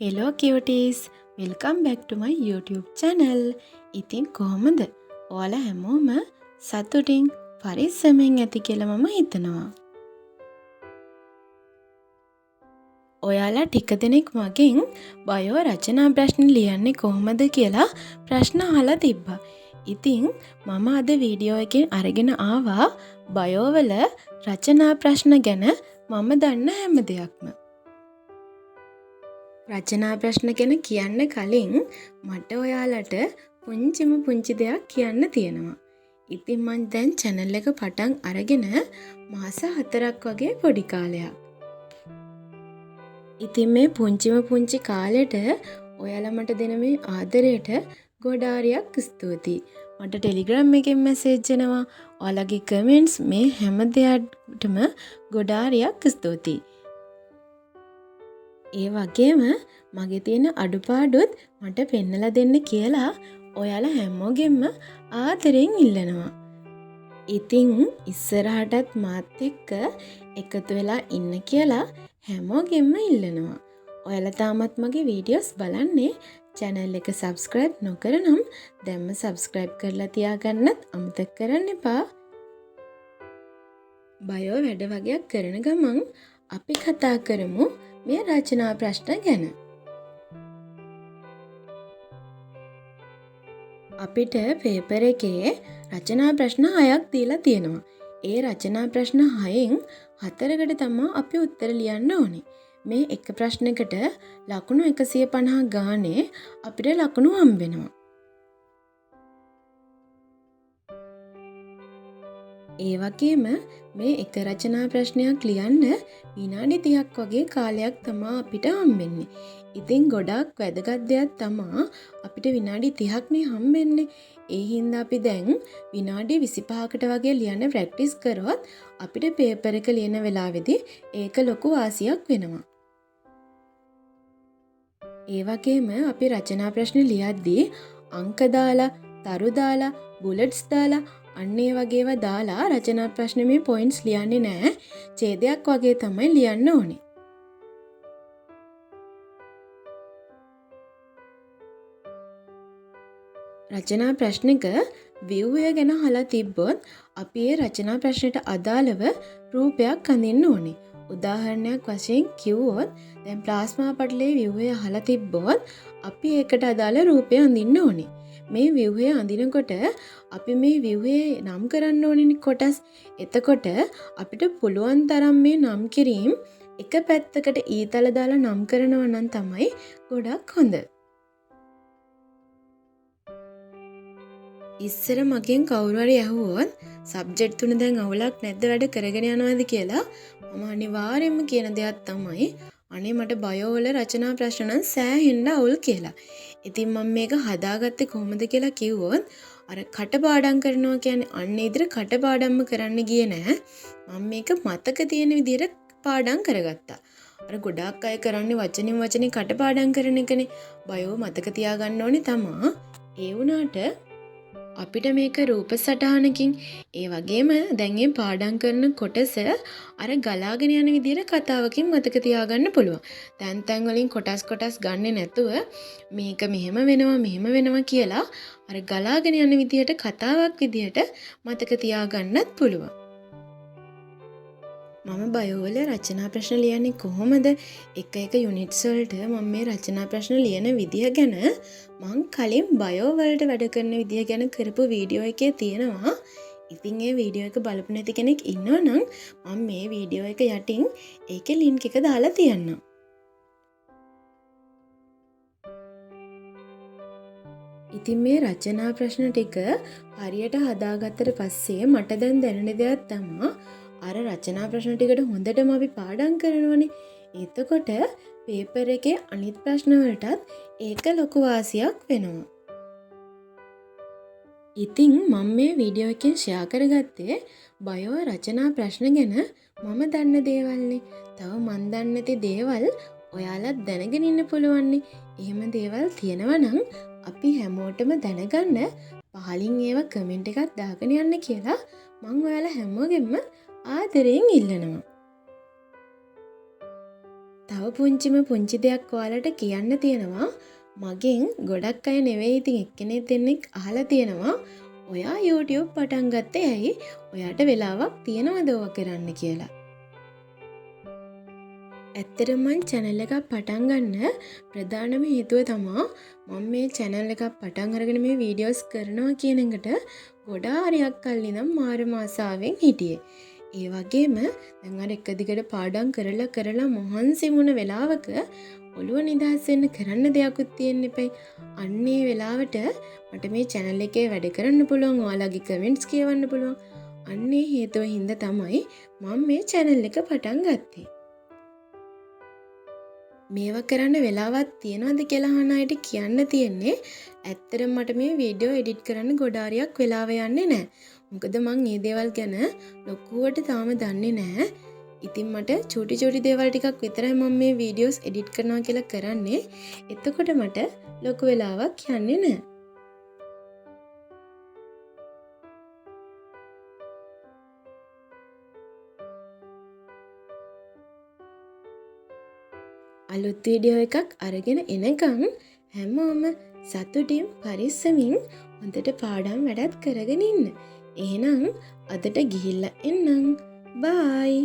Hello cuties, welcome back to my YouTube channel. ඉතින් කොහොමද? ඔයාලා හැමෝම සතුටින් පරිස්සමෙන් ඇති කියලා මම හිතනවා. ඔයාලා ටික දෙනෙක් මගෙන් බයෝ රචනා ප්‍රශ්න ලියන්නේ කොහොමද කියලා ප්‍රශ්න අහලා තිබ්බා. ඉතින් මම අද වීඩියෝ එකෙන් අරගෙන ආවා බයෝ වල රචනා ප්‍රශ්න ගැන මම දන්න හැම දෙයක්ම. රචනා ප්‍රශ්න ගැන කියන්න කලින් මට ඔයාලට පුංචි දෙයක් කියන්න තියෙනවා. ඉතින් මං දැන් channel එක පටන් අරගෙන මාස 4ක් වගේ පොඩි කාලයක්. ඉතින් මේ පුංචි කාලෙට ඔයාලා මට දෙන මේ ආදරයට ගොඩාරියක් ස්තුතියි. මට Telegram එකෙන් message එනවා. ඔයාලගේ comments මේ හැම දෙයකටම ගොඩාරියක් ස්තුතියි. ඒ වගේම මගේ තියෙන අඩුපාඩුත් මට පෙන්නලා දෙන්න කියලා ඔයාලා හැමෝගෙම ආදරෙන් ඉල්ලනවා. ඉතින් ඉස්සරහටත් මාත් එක්ක එකතු වෙලා ඉන්න කියලා හැමෝගෙම ඉල්ලනවා. ඔයාලා තාමත් මගේ වීඩියෝස් බලන්නේ channel එක subscribe නොකර නම් දැන්ම subscribe කරලා තියාගන්නත් අමතක කරන්න එපා. බයෝ වැඩ වගේක් කරන ගමන් අපි කතා කරමු මේ රචනා ප්‍රශ්න ගැන. අපිට පේපර් එකේ රචනා ප්‍රශ්න 6ක් දීලා තියෙනවා. ඒ රචනා ප්‍රශ්න 6න් 4කට තමයි අපි උත්තර ලියන්න ඕනේ. මේ එක ප්‍රශ්නයකට ලකුණු 150 ගානේ අපිට ලකුණු හම්බෙනවා. ඒ වගේම මේ එක රචනා ප්‍රශ්නයක් ලියන්න විනාඩි 30ක් වගේ කාලයක් තමයි අපිට හම්බෙන්නේ. ඉතින් ගොඩක් වැදගත් දෙයක් තමයි අපිට විනාඩි 30ක් නේ හම්බෙන්නේ. ඒ හින්දා අපි දැන් විනාඩි 25කට වගේ ලියන්න ප්‍රැක්ටිස් කරොත් අපිට පේපර් එක ලියන වෙලාවේදී ඒක ලොකු වාසියක් වෙනවා. ඒ වගේම අපි රචනා ප්‍රශ්න ලියද්දී අංක දාලා, තරු දාලා, බුලට්ස් දාලා අන්න ඒ වගේව දාලා රචනා ප්‍රශ්න මේ පොයින්ට්ස් ලියන්නේ නැහැ. ඡේදයක් වගේ තමයි ලියන්න ඕනේ. රචනා ප්‍රශ්නික ව්‍යුහය ගැන අහලා තිබ්බොත් අපි ඒ රචනා ප්‍රශ්නයට අදාළව රූපයක් අඳින්න ඕනේ. උදාහරණයක් වශයෙන් කිව්වොත් දැන් ප්ලාස්මා පටලයේ ව්‍යුහය අහලා තිබ්බොත් අපි ඒකට අදාළ රූපය අඳින්න ඕනේ. මේ ව්‍යුහය අඳිනකොට අපි මේ ව්‍යුහයේ නම් කරන්න ඕනේ කොටස්. එතකොට අපිට පුළුවන් තරම් මේ නම් කිරීම එක පැත්තකට ඊතල දාලා නම් කරනවා නම් තමයි ගොඩක් හොඳ. ඉස්සර මගෙන් කවුරු හරි ඇහුවොත් සබ්ජෙක්ට් තුන දැන් අවුලක් නැද්ද වැඩ කරගෙන යනවාද කියලා මම අනිවාර්යයෙන්ම කියන දෙයක් තමයි අනේ මට බයෝ වල රචනා ප්‍රශ්න නම් සෑහෙන්න අවුල් කියලා. ඉතින් මම මේක හදාගත්තේ කොහොමද කියලා කිව්වොත් අර කටපාඩම් කරනවා කියන්නේ අන්න ඉදිරිය කටපාඩම්ම කරන්න ගියේ නෑ. මම මේක මතක තියෙන විදිහට පාඩම් කරගත්තා. අර ගොඩාක් අය කරන්නේ වචනින් කටපාඩම් කරන එකනේ. බයෝ මතක තියාගන්න ඕනේ තමා. ඒ වුණාට අපිට මේක රූප සටහනකින් ඒ වගේම දැන් මේ පාඩම් කරන කොටස අර ගලාගෙන යන විදිහට කතාවකින් මතක තියාගන්න පුළුවන්. තැන් වලින් කොටස් ගන්නෙ නැතුව මේක මෙහෙම වෙනවා කියලා අර ගලාගෙන යන විදිහට කතාවක් විදිහට මතක තියාගන්නත් පුළුවන්. මම බයෝ වල රචනා ප්‍රශ්න ලියන්නේ කොහොමද? එක යුනිට්ස් වලට මම මේ රචනා ප්‍රශ්න ලියන විදිය ගැන මං කලින් බයෝ වලට වැඩ කරන විදිය ගැන කරපු වීඩියෝ එකේ තියෙනවා. ඉතින් ඒ වීඩියෝ එක බලපු නැති කෙනෙක් ඉන්නවනම් මම මේ වීඩියෝ එක යටින් ඒකේ ලින්ක් එක දාලා තියන්නම්. ඉතින් මේ රචනා ප්‍රශ්න ටික හරියට හදාගත්තට පස්සේ මට දැන් දැනෙන දෙයක් තමයි අර රචනා ප්‍රශ්න ටිකට හොඳටම අපි පාඩම් කරනවනේ. එතකොට පේපර් එකේ අනිත් ප්‍රශ්න වලටත් ඒක ලොකු වාසියක් වෙනවා. ඉතින් මම මේ වීඩියෝ එකෙන් ෂෙයා කරගත්තේ බයෝ රචනා ප්‍රශ්න ගැන මම දන්න දේවල්නේ. තව මන් දන්නේ නැති දේවල් ඔයාලත් දැනගෙන ඉන්න පුළුවන්නේ. එහෙම දේවල් තියෙනවා නම් අපි හැමෝටම දැනගන්න පහලින් ඒවා කමෙන්ට් එකක් දාගෙන යන්න කියලා මම ඔයාලා හැමෝගෙම ආදරයෙන් ඉල්ලනවා. තව පුංචි දෙයක් ඔයාලට කියන්න තියෙනවා. මගෙන් ගොඩක් අය නෙවෙයි ඉතින් එක්කෙනෙක් දෙන්නෙක් අහලා තියෙනවා. ඔයා YouTube පටන් ගත්තේ ඇයි? ඔයාට වෙලාවක් තියනවද ඕවා කරන්න කියලා. ඇත්තටම මම channel එකක් පටන් ගන්න ප්‍රධානම හේතුව තමයි මම මේ channel එකක් පටන් අරගෙන මේ වීඩියෝස් කරනවා කියන එකට ගොඩාරියක් කල් ඉඳන් මාර ආසාවෙන් හිටියේ. ඒ වගේම දැන් අර එක දිගට පාඩම් කරලා මහන්සි වුණ වෙලාවක ඔළුව නිදහස් වෙන්න කරන්න දෙයක්වත් තියෙන්න එපයි. අන්නේ වෙලාවට මට මේ channel එකේ වැඩ කරන්න පුළුවන්. ඔයාලගේ කමෙන්ට්ස් කියවන්න පුළුවන්. අන්නේ හේතුව හින්දා තමයි මම මේ channel එක පටන් ගත්තේ. මේවා කරන්න වෙලාවක් තියනවද කියලා අහන අයට කියන්න තියෙන්නේ ඇත්තටම මට මේ වීඩියෝ එඩිට් කරන්න ගොඩාරියක් වෙලාව යන්නේ නැහැ. මොකද මං මේ දේවල් ගැන ලොකුවට තාම දන්නේ නැහැ. ඉතින් මට චූටි දේවල් ටිකක් විතරයි මම මේ වීඩියෝස් එඩිට් කරනවා කියලා කරන්නේ. එතකොට මට ලොකු වෙලාවක් යන්නේ නැහැ. අලුත් වීඩියෝ එකක් අරගෙන එනකම් හැමෝම සතුටින් පරිස්සමින් හොඳට පාඩම් වැඩත් කරගෙන ඉන්න. එහෙනම් අදට ගිහිල්ලා එන්නම්. බයි.